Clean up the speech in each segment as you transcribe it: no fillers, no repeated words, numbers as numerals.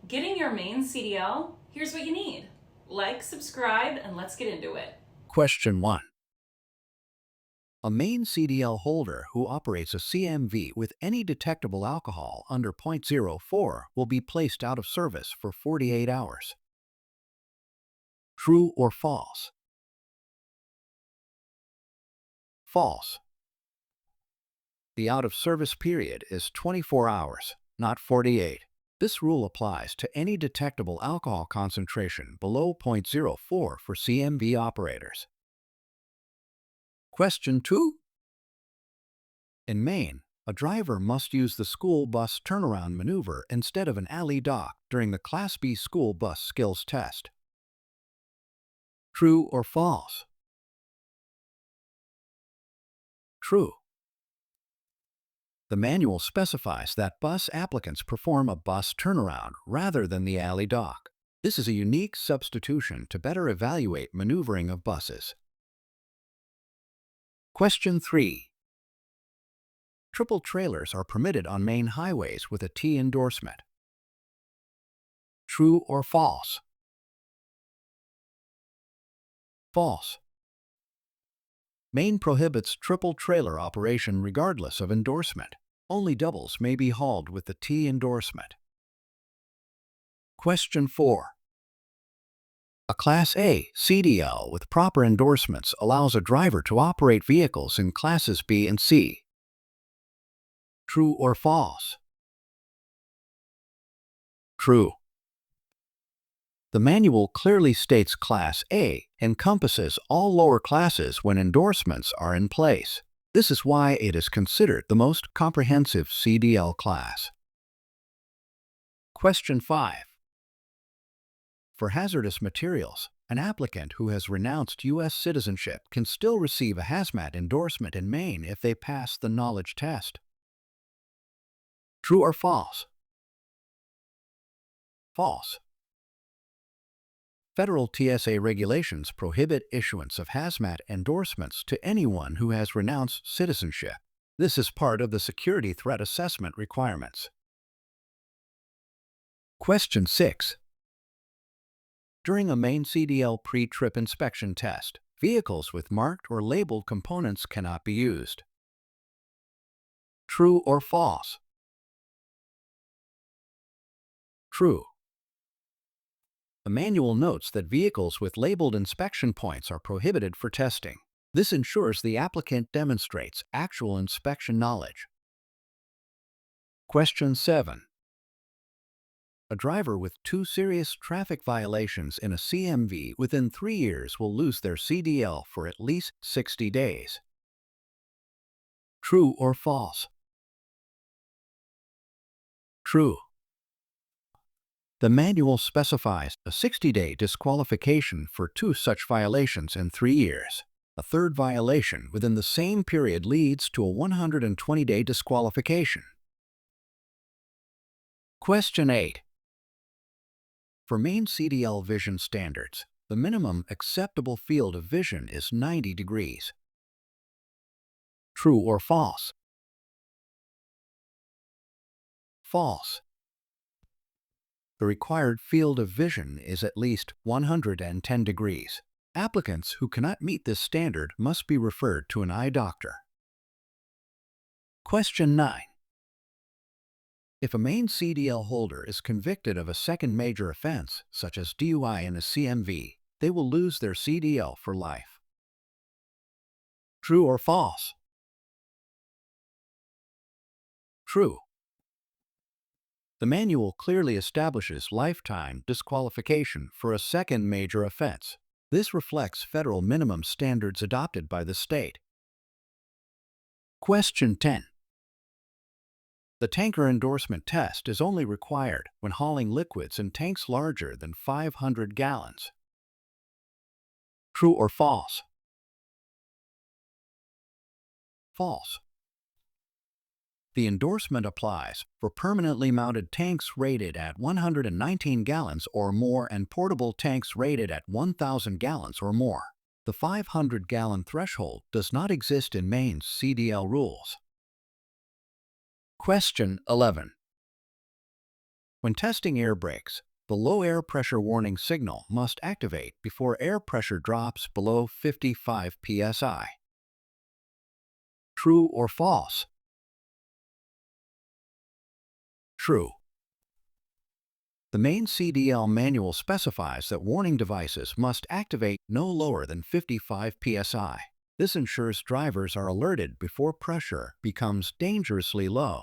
Getting your Maine CDL? Here's what you need. Like, subscribe, and let's get into it. Question 1. A Maine CDL holder who operates a CMV with any detectable alcohol under .04 will be placed out of service for 48 hours. True or false? False. The out-of-service period is 24 hours, not 48. This rule applies to any detectable alcohol concentration below .04 for CMV operators. Question 2. In Maine, a driver must use the school bus turnaround maneuver instead of an alley dock during the Class B school bus skills test. True or false? True. The manual specifies that bus applicants perform a bus turnaround rather than the alley dock. This is a unique substitution to better evaluate maneuvering of buses. Question 3. Triple trailers are permitted on Maine highways with a T endorsement. True or false? False. Maine prohibits triple trailer operation regardless of endorsement. Only doubles may be hauled with the T endorsement. Question 4. A Class A CDL with proper endorsements allows a driver to operate vehicles in Classes B and C. True or false? True. The manual clearly states Class A encompasses all lower classes when endorsements are in place. This is why it is considered the most comprehensive CDL class. Question 5. For hazardous materials, an applicant who has renounced U.S. citizenship can still receive a hazmat endorsement in Maine if they pass the knowledge test. True or false? False. Federal TSA regulations prohibit issuance of hazmat endorsements to anyone who has renounced citizenship. This is part of the security threat assessment requirements. Question 6. During a Maine CDL pre-trip inspection test, vehicles with marked or labeled components cannot be used. True or false? True. The manual notes that vehicles with labeled inspection points are prohibited for testing. This ensures the applicant demonstrates actual inspection knowledge. Question 7. A driver with 2 serious traffic violations in a CMV within 3 years will lose their CDL for at least 60 days. True or false? True. The manual specifies a 60-day disqualification for 2 such violations in 3 years. A third violation within the same period leads to a 120-day disqualification. Question 8. For Maine CDL vision standards, the minimum acceptable field of vision is 90 degrees. True or false? False. The required field of vision is at least 110 degrees. Applicants who cannot meet this standard must be referred to an eye doctor. Question 9. If a Maine CDL holder is convicted of a second major offense, such as DUI in a CMV, they will lose their CDL for life. True or false? True. The manual clearly establishes lifetime disqualification for a second major offense. This reflects federal minimum standards adopted by the state. Question 10. The tanker endorsement test is only required when hauling liquids in tanks larger than 500 gallons. True or false? False. The endorsement applies for permanently mounted tanks rated at 119 gallons or more and portable tanks rated at 1,000 gallons or more. The 500-gallon threshold does not exist in Maine's CDL rules. Question 11. When testing air brakes, the low air pressure warning signal must activate before air pressure drops below 55 psi. True or false? True. The Maine CDL Manual specifies that warning devices must activate no lower than 55 psi. This ensures drivers are alerted before pressure becomes dangerously low.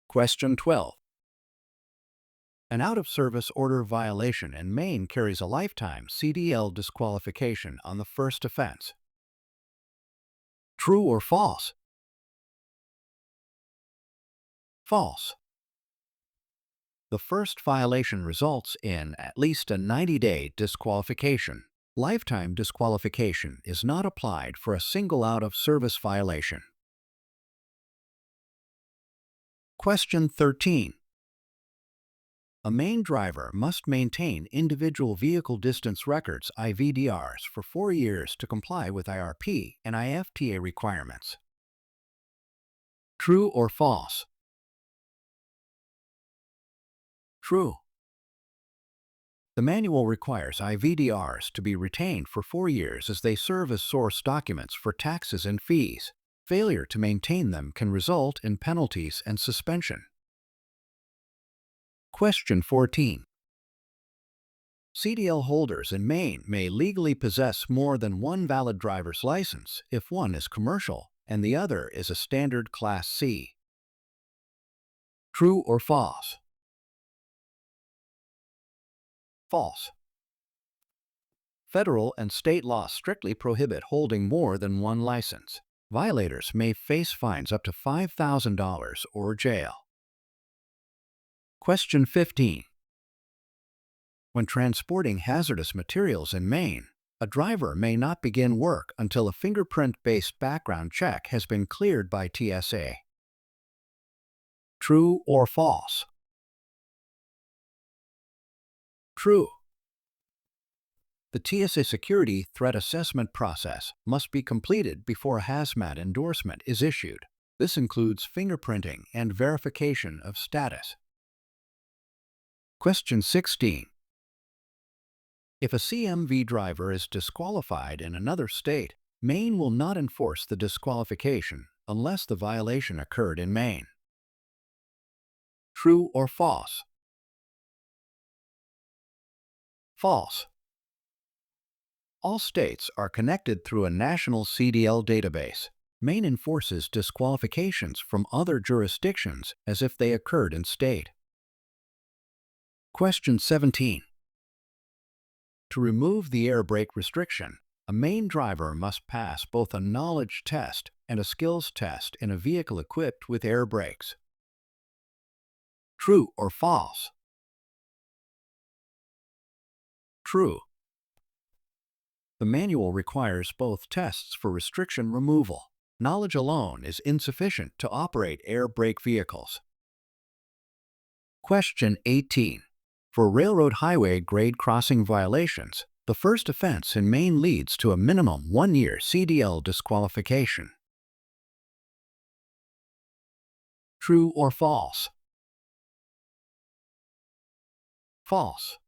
Question 12. An out-of-service order violation in Maine carries a lifetime CDL disqualification on the first offense. True or false? False. The first violation results in at least a 90-day disqualification. Lifetime disqualification is not applied for a single out-of-service violation. Question 13. A Maine driver must maintain individual vehicle distance records (IVDRs) for 4 years to comply with IRP and IFTA requirements. True or false? True. The manual requires IVDRs to be retained for 4 years as they serve as source documents for taxes and fees. Failure to maintain them can result in penalties and suspension. Question 14. CDL holders in Maine may legally possess more than one valid driver's license if one is commercial and the other is a standard Class C. True or false? False. Federal and state law strictly prohibit holding more than one license. Violators may face fines up to $5,000 or jail. Question 15. When transporting hazardous materials in Maine, a driver may not begin work until a fingerprint-based background check has been cleared by TSA. True or false? True. The TSA security threat assessment process must be completed before a hazmat endorsement is issued. This includes fingerprinting and verification of status. Question 16. If a CMV driver is disqualified in another state, Maine will not enforce the disqualification unless the violation occurred in Maine. True or false? False. All states are connected through a national CDL database. Maine enforces disqualifications from other jurisdictions as if they occurred in state. Question 17. To remove the air brake restriction, a Maine driver must pass both a knowledge test and a skills test in a vehicle equipped with air brakes. True or false? True. The manual requires both tests for restriction removal. Knowledge alone is insufficient to operate air brake vehicles. Question 18. For railroad highway grade crossing violations, the first offense in Maine leads to a minimum 1-year CDL disqualification. True or false? False.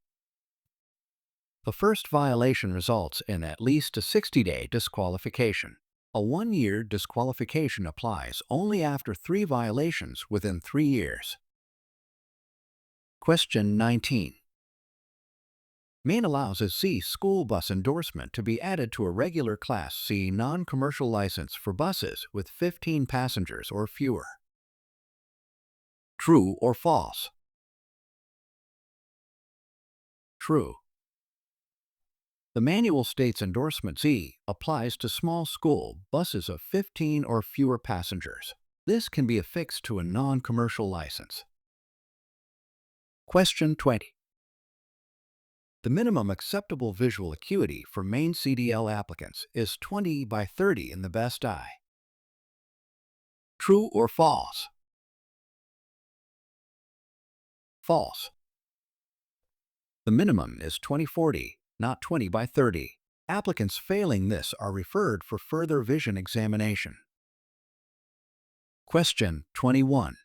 The first violation results in at least a 60-day disqualification. A 1-year disqualification applies only after 3 violations within 3 years. Question 19. Maine allows a C school bus endorsement to be added to a regular Class C non-commercial license for buses with 15 passengers or fewer. True or false? True. The manual states endorsement C applies to small school buses of 15 or fewer passengers. This can be affixed to a non-commercial license. Question 20. The minimum acceptable visual acuity for Maine CDL applicants is 20 by 30 in the best eye. True or false? False. The minimum is 20/40, not 20 by 30. Applicants failing this are referred for further vision examination. Question 21.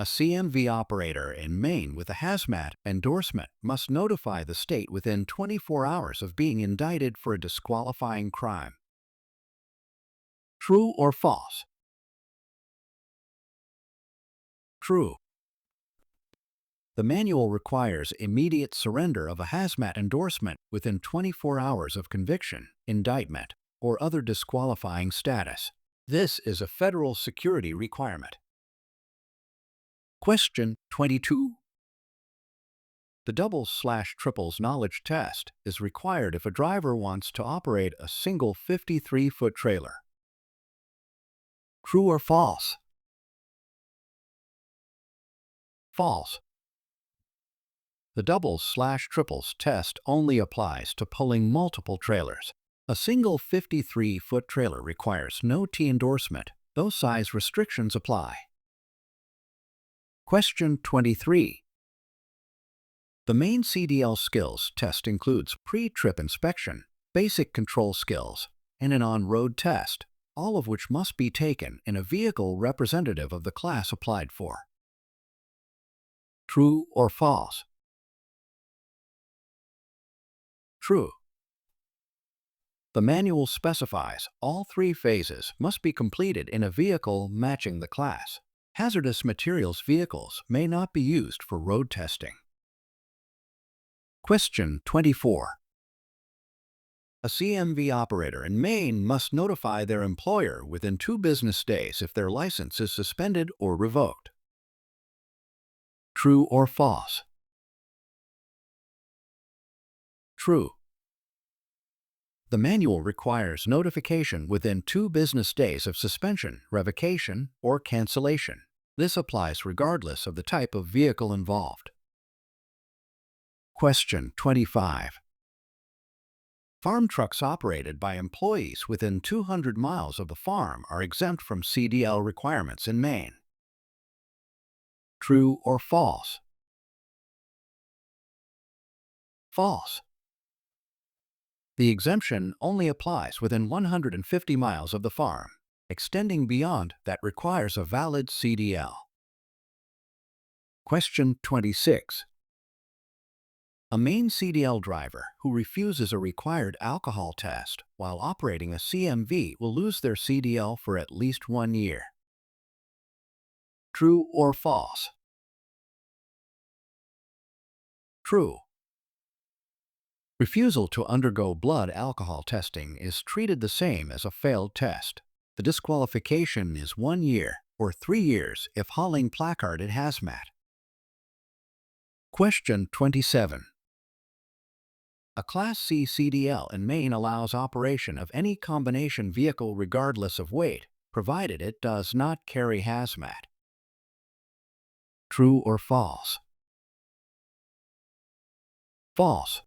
A CMV operator in Maine with a hazmat endorsement must notify the state within 24 hours of being indicted for a disqualifying crime. True or false? True. The manual requires immediate surrender of a hazmat endorsement within 24 hours of conviction, indictment, or other disqualifying status. This is a federal security requirement. Question 22. The doubles/triples knowledge test is required if a driver wants to operate a single 53-foot trailer. True or false? False. The doubles/triples test only applies to pulling multiple trailers. A single 53-foot trailer requires no T endorsement. Those size restrictions apply. Question 23. The Maine CDL skills test includes pre-trip inspection, basic control skills, and an on-road test, all of which must be taken in a vehicle representative of the class applied for. True or false? True. The manual specifies all 3 phases must be completed in a vehicle matching the class. Hazardous materials vehicles may not be used for road testing. Question 24. A CMV operator in Maine must notify their employer within 2 business days if their license is suspended or revoked. True or false? True. The manual requires notification within 2 business days of suspension, revocation, or cancellation. This applies regardless of the type of vehicle involved. Question 25. Farm trucks operated by employees within 200 miles of the farm are exempt from CDL requirements in Maine. True or false? False. The exemption only applies within 150 miles of the farm. Extending beyond that requires a valid CDL. Question 26. A Maine CDL driver who refuses a required alcohol test while operating a CMV will lose their CDL for at least 1 year. True or false? True. Refusal to undergo blood alcohol testing is treated the same as a failed test. The disqualification is 1 year or 3 years if hauling placarded hazmat. Question 27. A Class C CDL in Maine allows operation of any combination vehicle regardless of weight, provided it does not carry hazmat. True or false? False.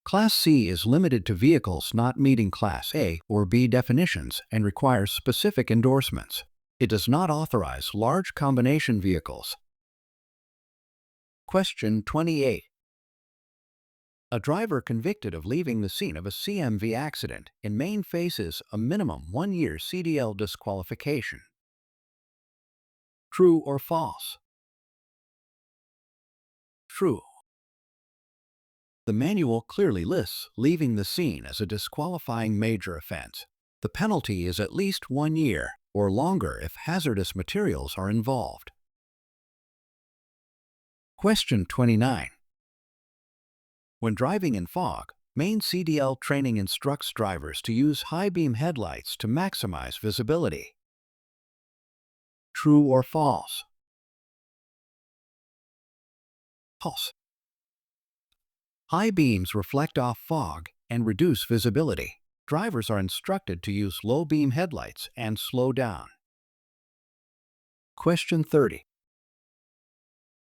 Class C is limited to vehicles not meeting Class A or B definitions and requires specific endorsements. It does not authorize large combination vehicles. Question 28. A driver convicted of leaving the scene of a CMV accident in Maine faces a minimum 1-year CDL disqualification. True or false? True. The manual clearly lists leaving the scene as a disqualifying major offense. The penalty is at least 1 year or longer if hazardous materials are involved. Question 29. When driving in fog, Maine CDL training instructs drivers to use high-beam headlights to maximize visibility. True or false? False. High beams reflect off fog and reduce visibility. Drivers are instructed to use low-beam headlights and slow down. Question 30.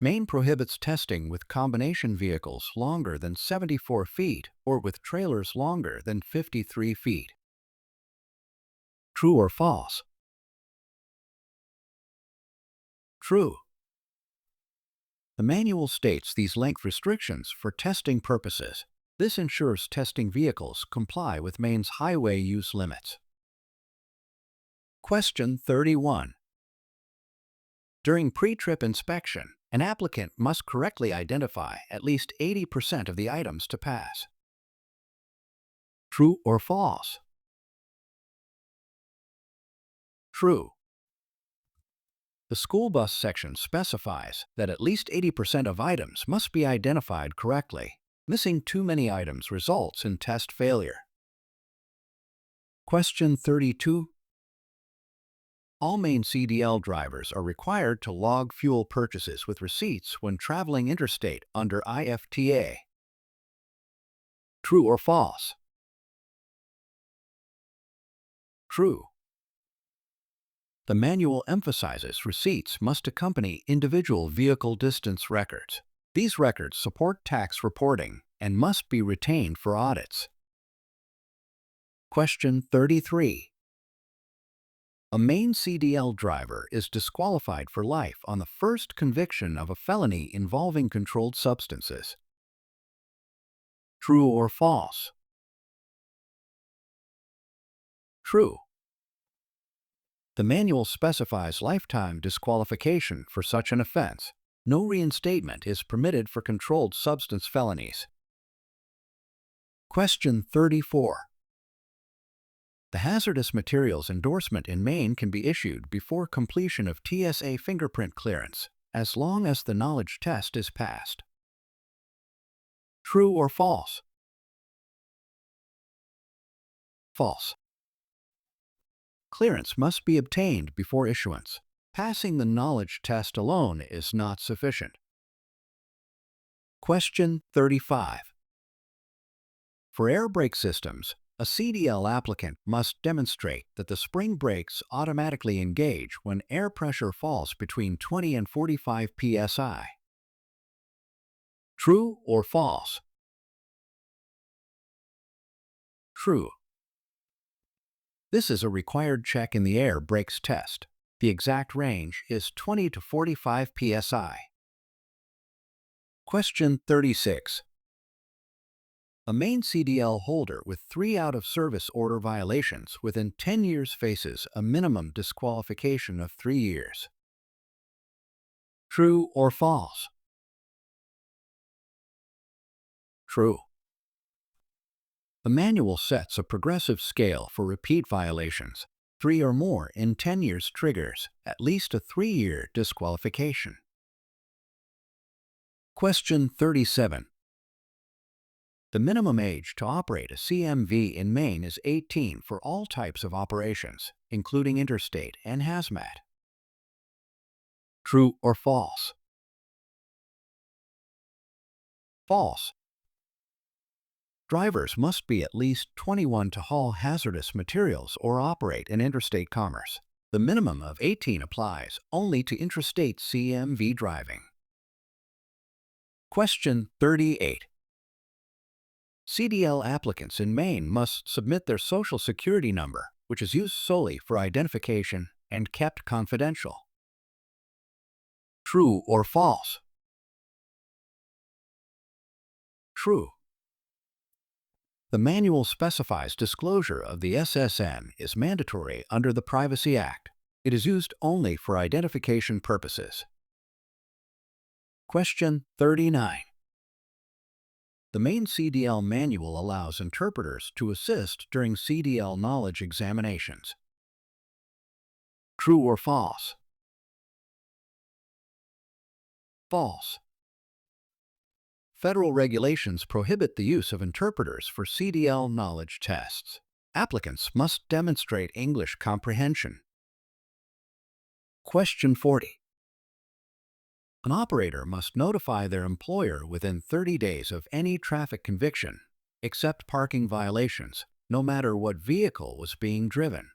Maine prohibits testing with combination vehicles longer than 74 feet or with trailers longer than 53 feet. True or false? True. The manual states these length restrictions for testing purposes. This ensures testing vehicles comply with Maine's highway use limits. Question 31. During pre-trip inspection, an applicant must correctly identify at least 80% of the items to pass. True or false? True. The school bus section specifies that at least 80% of items must be identified correctly. Missing too many items results in test failure. Question 32. All Maine CDL drivers are required to log fuel purchases with receipts when traveling interstate under IFTA. True or false? True. The manual emphasizes receipts must accompany individual vehicle distance records. These records support tax reporting and must be retained for audits. Question 33. A Maine CDL driver is disqualified for life on the first conviction of a felony involving controlled substances. True or false? True. The manual specifies lifetime disqualification for such an offense. No reinstatement is permitted for controlled substance felonies. Question 34. The hazardous materials endorsement in Maine can be issued before completion of TSA fingerprint clearance, as long as the knowledge test is passed. True or false? False. Clearance must be obtained before issuance. Passing the knowledge test alone is not sufficient. Question 35. For air brake systems, a CDL applicant must demonstrate that the spring brakes automatically engage when air pressure falls between 20 and 45 psi. True or false? True. This is a required check in the air brakes test. The exact range is 20 to 45 psi. Question 36. A Maine CDL holder with 3 out-of-service order violations within 10 years faces a minimum disqualification of 3 years. True or false? True. The manual sets a progressive scale for repeat violations. 3 or more in 10 years triggers at least a 3-year disqualification. Question 37. The minimum age to operate a CMV in Maine is 18 for all types of operations, including interstate and hazmat. True or false? False. Drivers must be at least 21 to haul hazardous materials or operate in interstate commerce. The minimum of 18 applies only to intrastate CMV driving. Question 38. CDL applicants in Maine must submit their Social Security number, which is used solely for identification and kept confidential. True or false? True. The manual specifies disclosure of the SSN is mandatory under the Privacy Act. It is used only for identification purposes. Question 39. The Maine CDL Manual allows interpreters to assist during CDL knowledge examinations. True or false? False. Federal regulations prohibit the use of interpreters for CDL knowledge tests. Applicants must demonstrate English comprehension. Question 40. An operator must notify their employer within 30 days of any traffic conviction, except parking violations, no matter what vehicle was being driven.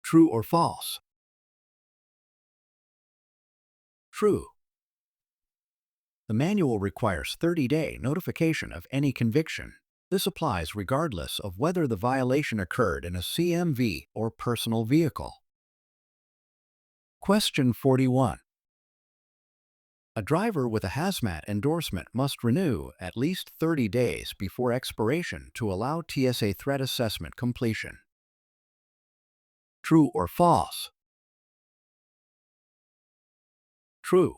True or false? True. The manual requires 30-day notification of any conviction. This applies regardless of whether the violation occurred in a CMV or personal vehicle. Question 41. A driver with a hazmat endorsement must renew at least 30 days before expiration to allow TSA threat assessment completion. True or false? True.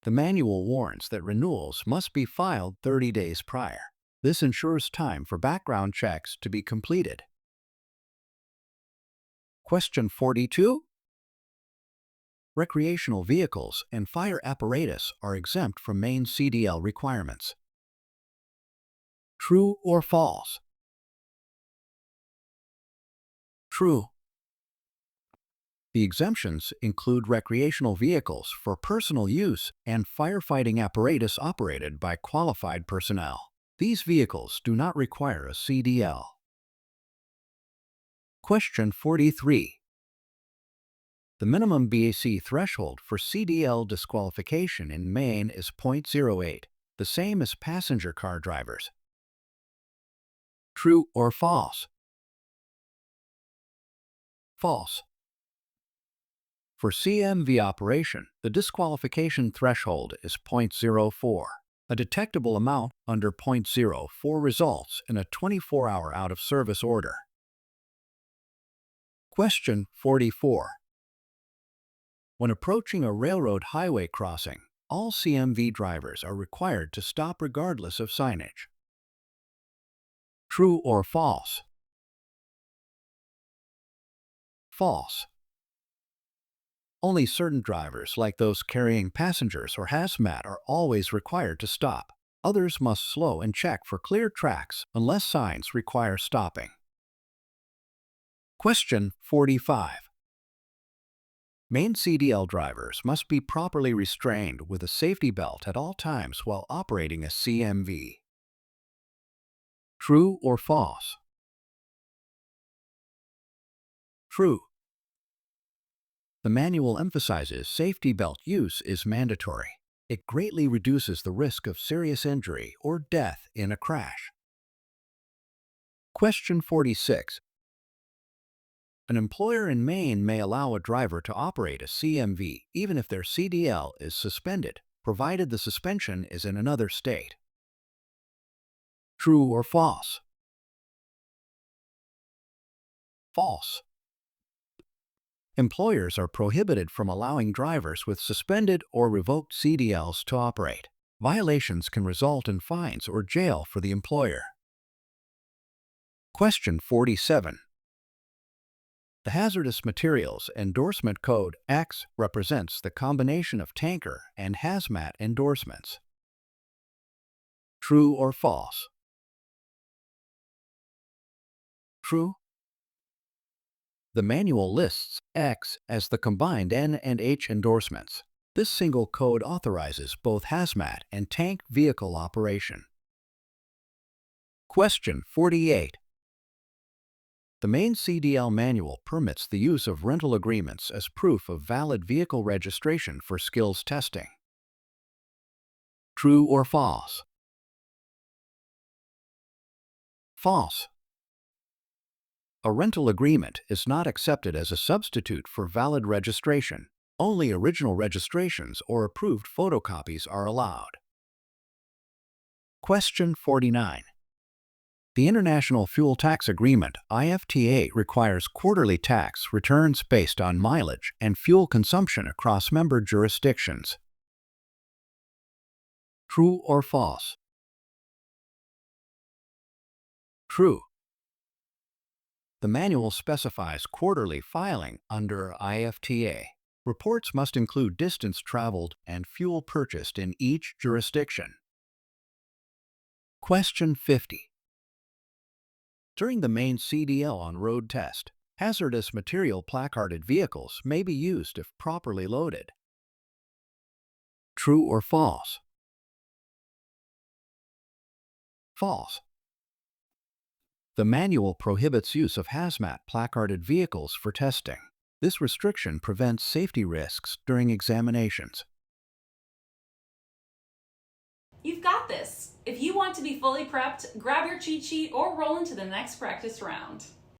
The manual warns that renewals must be filed 30 days prior. This ensures time for background checks to be completed. Question 42. Recreational vehicles and fire apparatus are exempt from Maine CDL requirements. True or false? True. The exemptions include recreational vehicles for personal use and firefighting apparatus operated by qualified personnel. These vehicles do not require a CDL. Question 43. The minimum BAC threshold for CDL disqualification in Maine is .08, the same as passenger car drivers. True or false? False. For CMV operation, the disqualification threshold is .04. A detectable amount under .04 results in a 24-hour out-of-service order. Question 44. When approaching a railroad highway crossing, all CMV drivers are required to stop regardless of signage. True or false? False. Only certain drivers, like those carrying passengers or hazmat, are always required to stop. Others must slow and check for clear tracks unless signs require stopping. Question 45. Maine CDL drivers must be properly restrained with a safety belt at all times while operating a CMV. True or false? True. The manual emphasizes safety belt use is mandatory. It greatly reduces the risk of serious injury or death in a crash. Question 46. An employer in Maine may allow a driver to operate a CMV even if their CDL is suspended, provided the suspension is in another state. True or false? False. Employers are prohibited from allowing drivers with suspended or revoked CDLs to operate. Violations can result in fines or jail for the employer. Question 47. The Hazardous Materials Endorsement Code X represents the combination of tanker and hazmat endorsements. True or false? True. The manual lists X as the combined N and H endorsements. This single code authorizes both hazmat and tank vehicle operation. Question 48. The Maine CDL Manual permits the use of rental agreements as proof of valid vehicle registration for skills testing. True or false? False. A rental agreement is not accepted as a substitute for valid registration. Only original registrations or approved photocopies are allowed. Question 49. The International Fuel Tax Agreement, IFTA, requires quarterly tax returns based on mileage and fuel consumption across member jurisdictions. True or false? True. The manual specifies quarterly filing under IFTA. Reports must include distance traveled and fuel purchased in each jurisdiction. Question 50. During the Maine CDL on-road test, hazardous material placarded vehicles may be used if properly loaded. True or false? False. The manual prohibits use of hazmat placarded vehicles for testing. This restriction prevents safety risks during examinations. You've got this. If you want to be fully prepped, grab your cheat sheet or roll into the next practice round.